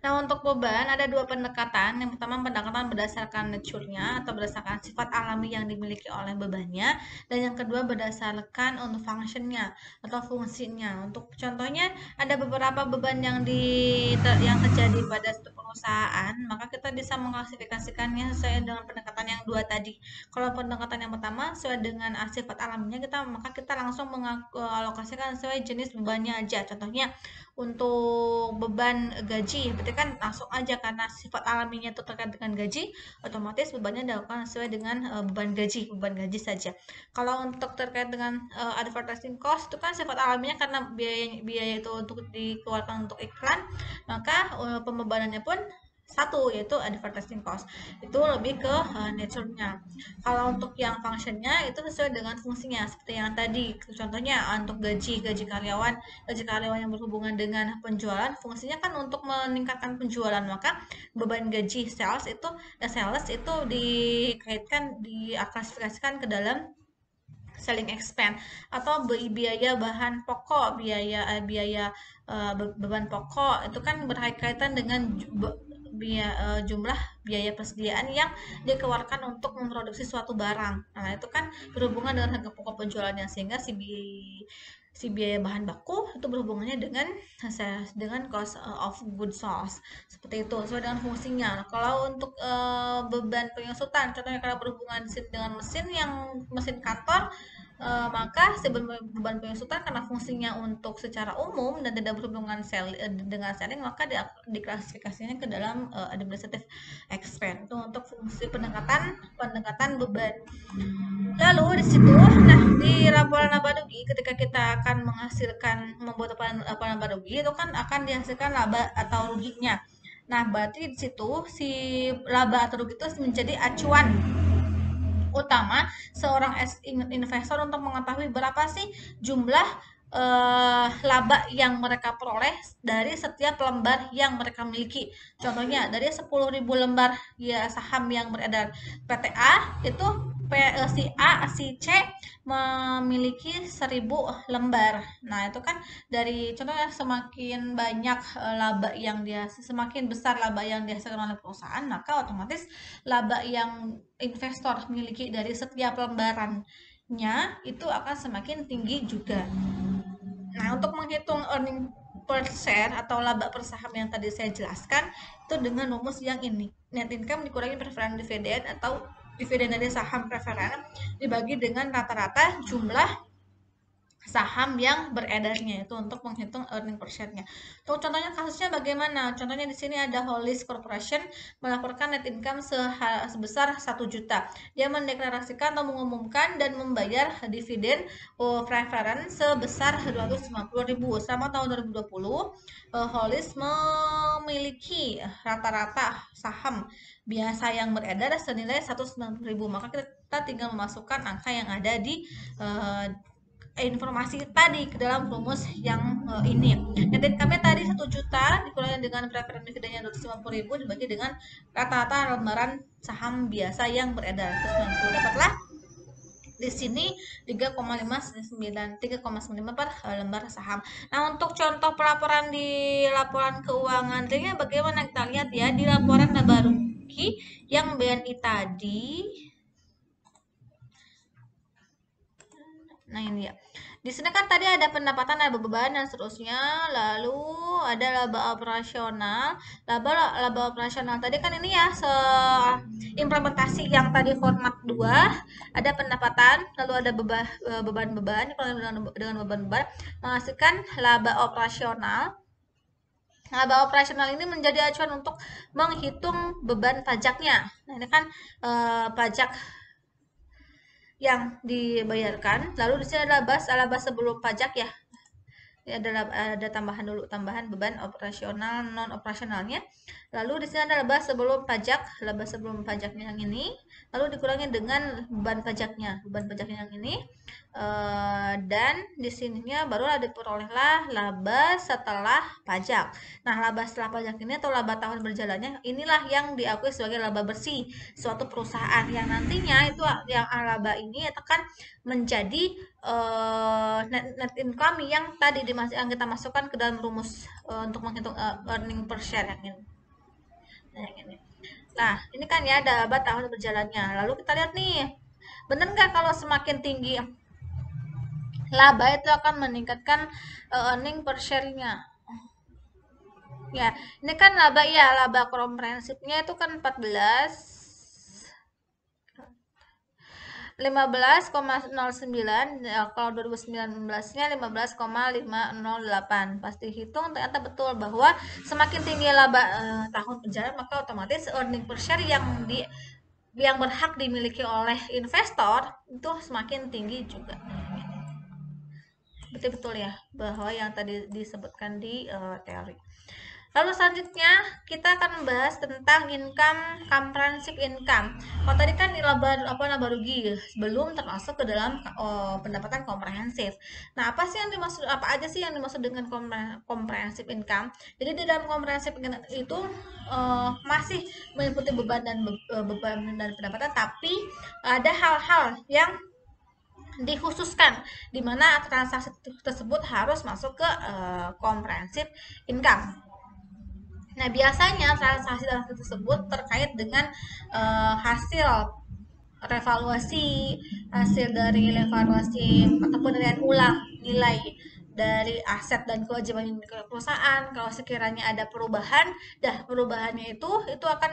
Nah, untuk beban ada dua pendekatan. Yang pertama pendekatan berdasarkan nature-nya atau berdasarkan sifat alami yang dimiliki oleh bebannya, dan yang kedua berdasarkan untuk function-nya atau fungsinya. Untuk contohnya ada beberapa beban yang terjadi pada suatu perusahaan, maka kita bisa mengklasifikasikannya sesuai dengan pendekatan yang dua tadi. Kalau pendekatan yang pertama sesuai dengan sifat alaminya maka kita langsung mengalokasikan sesuai jenis bebannya aja. Contohnya untuk beban gaji, berarti kan langsung aja karena sifat alaminya itu terkait dengan gaji, otomatis bebannya dilakukan sesuai dengan beban gaji saja. Kalau untuk terkait dengan advertising cost itu kan sifat alaminya karena biaya biaya itu untuk dikeluarkan untuk iklan, maka pembebanannya pun satu, yaitu advertising cost. Itu lebih ke nature-nya. Kalau untuk yang function-nya itu sesuai dengan fungsinya seperti yang tadi. Contohnya untuk gaji karyawan yang berhubungan dengan penjualan, fungsinya kan untuk meningkatkan penjualan. Maka beban gaji sales itu diklasifikasikan ke dalam selling expense atau biaya bahan pokok, beban pokok itu kan berkaitan dengan jumlah biaya persediaan yang dikeluarkan untuk memproduksi suatu barang. Nah, itu kan berhubungan dengan harga pokok penjualannya, sehingga si biaya bahan baku itu berhubungannya dengan cost of goods sold, seperti itu sesuai dengan fungsinya. Nah, kalau untuk beban penyusutan, contohnya kalau berhubungan dengan mesin kantor, maka beban penyusutan karena fungsinya untuk secara umum dan tidak berhubungan dengan selling, maka diklasifikasinya ke dalam administrative expense. Itu untuk fungsi pendekatan pendekatan beban. Lalu di situ, nah di laporan laba rugi ketika kita akan membuat laporan laba rugi itu kan akan dihasilkan laba atau ruginya. Nah, berarti di situ si laba atau rugi itu menjadi acuan utama seorang investor untuk mengetahui berapa sih jumlah laba yang mereka peroleh dari setiap lembar yang mereka miliki. Contohnya dari 10.000 lembar ya saham yang beredar PTA itu si A, si C memiliki 1.000 lembar. Nah, itu kan dari contohnya semakin banyak semakin besar laba yang dihasilkan oleh perusahaan, maka otomatis laba yang investor miliki dari setiap lembarannya itu akan semakin tinggi juga. Nah, untuk menghitung earning per share atau laba per saham yang tadi saya jelaskan, itu dengan rumus yang ini. Net income dikurangi preferred dividend atau dividen dari saham preferred dibagi dengan rata-rata jumlah saham yang beredarnya, itu untuk menghitung earning per share-nya. Tuh contohnya kasusnya bagaimana? Contohnya di sini ada Hollis Corporation melaporkan net income sebesar 1 juta. Dia mendeklarasikan atau mengumumkan dan membayar dividen preference sebesar 250.000. Selama tahun 2020, Hollis memiliki rata-rata saham biasa yang beredar senilai 190.000. Maka kita tinggal memasukkan angka yang ada di informasi tadi ke dalam rumus yang ini. Net income tadi 1 juta dikurangi dengan preferred dividennya 250.000 dibagi dengan rata-rata lembaran saham biasa yang beredar 190. Dapatlah di sini 3,59 per lembar saham. Nah, untuk contoh pelaporan di laporan keuangan realnya bagaimana, kita lihat ya di laporan laba rugi yang BNI tadi. Nah, ini ya. Di sini kan tadi ada pendapatan, ada beban dan seterusnya. Lalu ada laba operasional. Laba operasional tadi kan ini ya implementasi yang tadi format 2, ada pendapatan, lalu ada beban-beban. Kalau dengan beban-beban menghasilkan laba operasional. Laba operasional ini menjadi acuan untuk menghitung beban pajaknya. Nah, ini kan pajak yang dibayarkan. Lalu di sini ada laba sebelum pajak ya. Ini ada tambahan beban operasional non operasionalnya. Lalu di sini ada laba sebelum pajaknya yang ini, lalu dikurangi dengan beban pajaknya yang ini, dan di sininya baru ada diperolehlah laba setelah pajak. Nah, laba setelah pajak ini atau laba tahun berjalannya inilah yang diakui sebagai laba bersih suatu perusahaan, yang nantinya itu yang laba ini akan menjadi net income yang tadi yang kita masukkan ke dalam rumus untuk menghitung earning per share yang ini. Nah, ini. Nah, ini kan ya ada laba tahun berjalannya. Lalu kita lihat nih, bener nggak kalau semakin tinggi laba itu akan meningkatkan earning per share-nya? Ya, ini kan laba ya, laba komprehensifnya itu kan 15,09, ya, kalau 2019-nya 15,508. Pasti hitung ternyata betul bahwa semakin tinggi laba tahun berjalan, maka otomatis earning per share yang berhak dimiliki oleh investor itu semakin tinggi juga. Betul-betul ya bahwa yang tadi disebutkan di teori. Lalu selanjutnya kita akan membahas tentang comprehensive income. Kalau tadi kan laba rugi belum termasuk ke dalam pendapatan komprehensif. Nah, apa aja sih yang dimaksud dengan comprehensive income? Jadi di dalam comprehensive income itu masih meliputi beban dan pendapatan, tapi ada hal-hal yang dikhususkan di mana transaksi tersebut harus masuk ke comprehensive income. Nah, biasanya transaksi tersebut terkait dengan hasil revaluasi, hasil dari evaluasi ataupun dari ulang nilai dari aset dan kewajiban perusahaan. Kalau sekiranya ada perubahan, perubahannya itu akan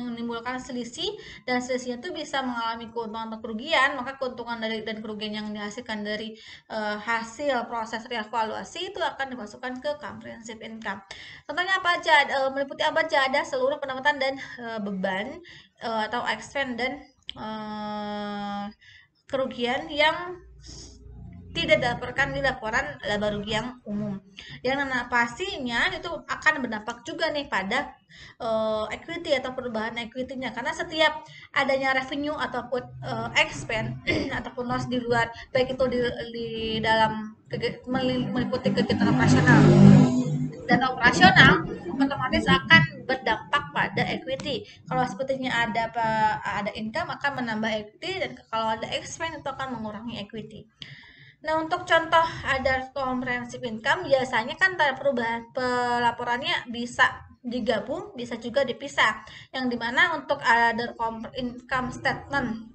menimbulkan selisih, dan selisihnya itu bisa mengalami keuntungan atau kerugian. Maka keuntungan dan kerugian yang dihasilkan dari hasil proses revaluasi itu akan dimasukkan ke comprehensive income. Contohnya apa aja? Meliputi apa aja? Ada seluruh pendapatan dan beban atau expense dan kerugian yang tidak didapatkan di laporan laba rugi yang umum. Yang pastinya itu akan berdampak juga nih pada equity atau perubahan equity-nya, karena setiap adanya revenue ataupun expense ataupun loss di luar, baik itu di dalam meliputi kegiatan operasional dan operasional, otomatis akan berdampak pada equity. Kalau sepertinya ada income akan menambah equity, dan kalau ada expense itu akan mengurangi equity. Nah, untuk contoh ada comprehensive income, biasanya kan perubahan pelaporannya bisa digabung, bisa juga dipisah. Yang dimana untuk other income statement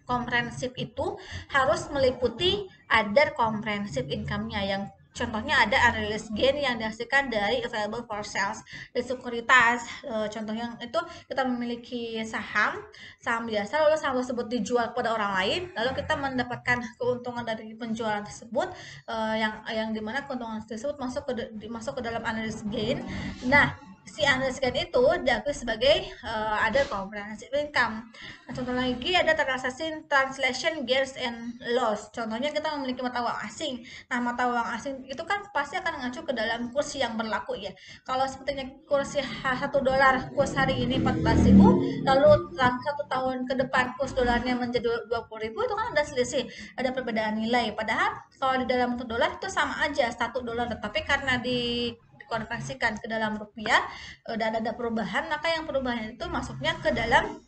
komprehensif itu harus meliputi other comprehensive income-nya, yang contohnya ada unrealized gain yang dihasilkan dari available for sales dan sekuritas. Contoh yang itu, kita memiliki saham biasa, lalu saham tersebut dijual kepada orang lain, lalu kita mendapatkan keuntungan dari penjualan tersebut, yang dimana keuntungan tersebut masuk ke dalam unrealized gain. Nah, si unrealized gain itu diakui sebagai ada comprehensive income. Nah, contoh lagi ada translation gains and loss. Contohnya kita memiliki mata uang asing. Nah, mata uang asing itu kan pasti akan mengacu ke dalam kurs yang berlaku ya. Kalau sepertinya kurs $1 kurs hari ini 14.000, lalu dalam 1 tahun ke depan kurs dolarnya menjadi 20.000, itu kan ada selisih, ada perbedaan nilai. Padahal kalau di dalam dolar itu sama aja $1, tapi karena dikonversikan ke dalam rupiah dan ada perubahan, maka yang perubahan itu masuknya ke dalam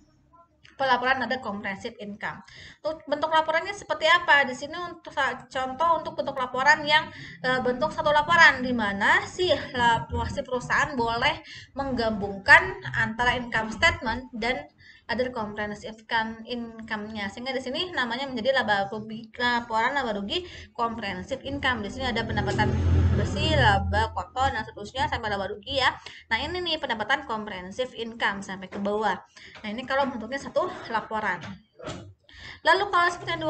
pelaporan ada comprehensive income. Bentuk laporannya seperti apa? Di sini untuk contoh untuk bentuk laporan yang bentuk satu laporan, di mana si perusahaan boleh menggabungkan antara income statement dan ada comprehensive income-nya, sehingga di sini namanya menjadi laporan laba rugi comprehensive income. Di sini ada pendapatan bersih, laba kotor, dan seterusnya sampai laba rugi ya. Nah, ini nih pendapatan comprehensive income sampai ke bawah. Nah, ini kalau bentuknya satu laporan. Lalu kalau seperti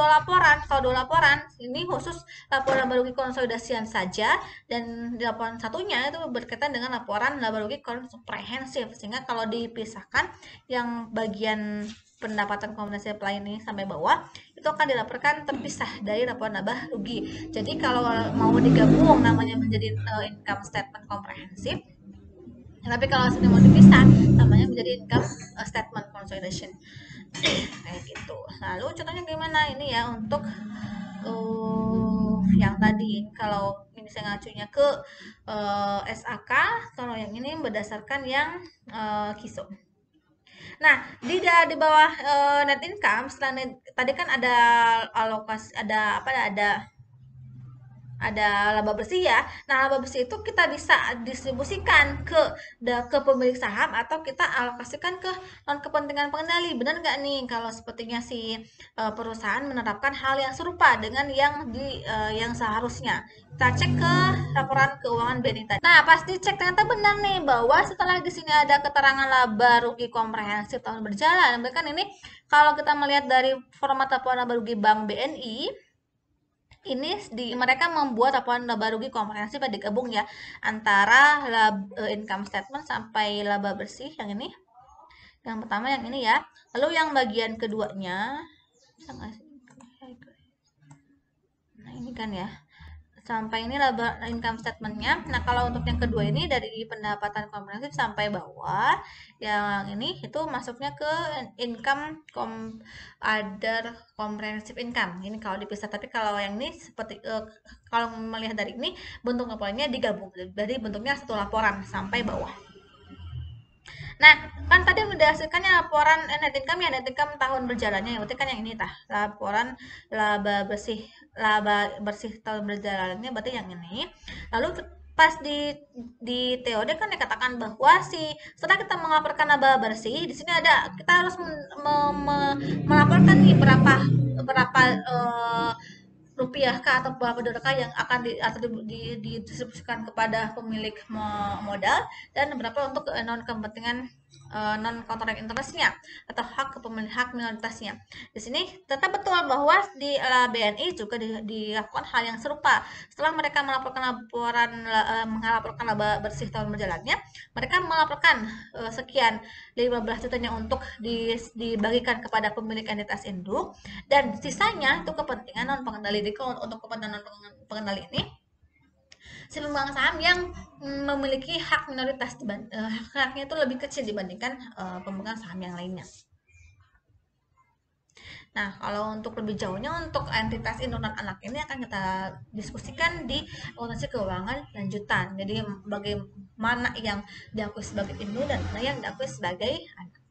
kalau dua laporan, ini khusus laporan laba rugi konsolidasian saja, dan di laporan satunya itu berkaitan dengan laporan laba rugi komprehensif, sehingga kalau dipisahkan yang bagian pendapatan komprehensif lain ini sampai bawah itu akan dilaporkan terpisah dari laporan laba rugi. Jadi kalau mau digabung namanya menjadi income statement komprehensif, tapi kalau sudah mau dipisah namanya menjadi income statement consolidation. Kayak gitu. Lalu contohnya gimana ini ya untuk yang tadi, kalau ini saya ngacunya ke SAK, kalau yang ini berdasarkan yang KISO. Nah, di bawah net income, setelah tadi kan ada alokasi, ada ada laba bersih ya. Nah, laba bersih itu kita bisa distribusikan ke pemilik saham atau kita alokasikan ke non kepentingan pengendali. Benar nggak nih kalau sepertinya si perusahaan menerapkan hal yang serupa dengan yang seharusnya. Kita cek ke laporan keuangan BNI tadi. Nah, pasti cek ternyata benar nih bahwa setelah di sini ada keterangan laba rugi komprehensif tahun berjalan. Bahkan ini kalau kita melihat dari format laporan laba rugi Bank BNI, ini mereka membuat laporan laba rugi komprehensif yang digabung ya antara income statement sampai laba bersih yang ini. Yang pertama yang ini ya. Lalu yang bagian keduanya, nah ini kan ya. Sampai ini laba income statementnya. Nah, kalau untuk yang kedua ini dari pendapatan komprehensif sampai bawah, yang ini itu masuknya ke income other comprehensive income. Ini kalau dipisah, tapi kalau yang ini seperti kalau melihat dari ini bentuk laporannya digabung, jadi bentuknya satu laporan sampai bawah. Nah, kan tadi udah hasilkannya laporan net income ya, net income tahun berjalannya. Berarti kan yang ini tah, laporan laba bersih tahun berjalannya berarti yang ini. Lalu pas di TOD kan dikatakan bahwa setelah kita melaporkan laba bersih, di sini ada kita harus melaporkan nih berapa berapa rupiah kah atau berapa dolar kah yang akan didistribusikan kepada pemilik modal dan berapa untuk non kepentingan non contract interestnya atau hak minoritasnya. Di sini tetap betul bahwa di BNI juga dilakukan hal yang serupa. Setelah mereka melaporkan laba bersih tahun berjalannya, mereka melaporkan sekian 15 jutanya untuk dibagikan kepada pemilik entitas induk dan sisanya itu kepentingan non pengendali. Jadi untuk kepentingan non pengendali ini si pemegang saham yang memiliki hak minoritas haknya itu lebih kecil dibandingkan pemegang saham yang lainnya. Nah, kalau untuk lebih jauhnya untuk entitas induk dan anak ini akan kita diskusikan di akuntansi keuangan lanjutan. Jadi bagaimana yang diakui sebagai induk dan mana yang diakui sebagai anak.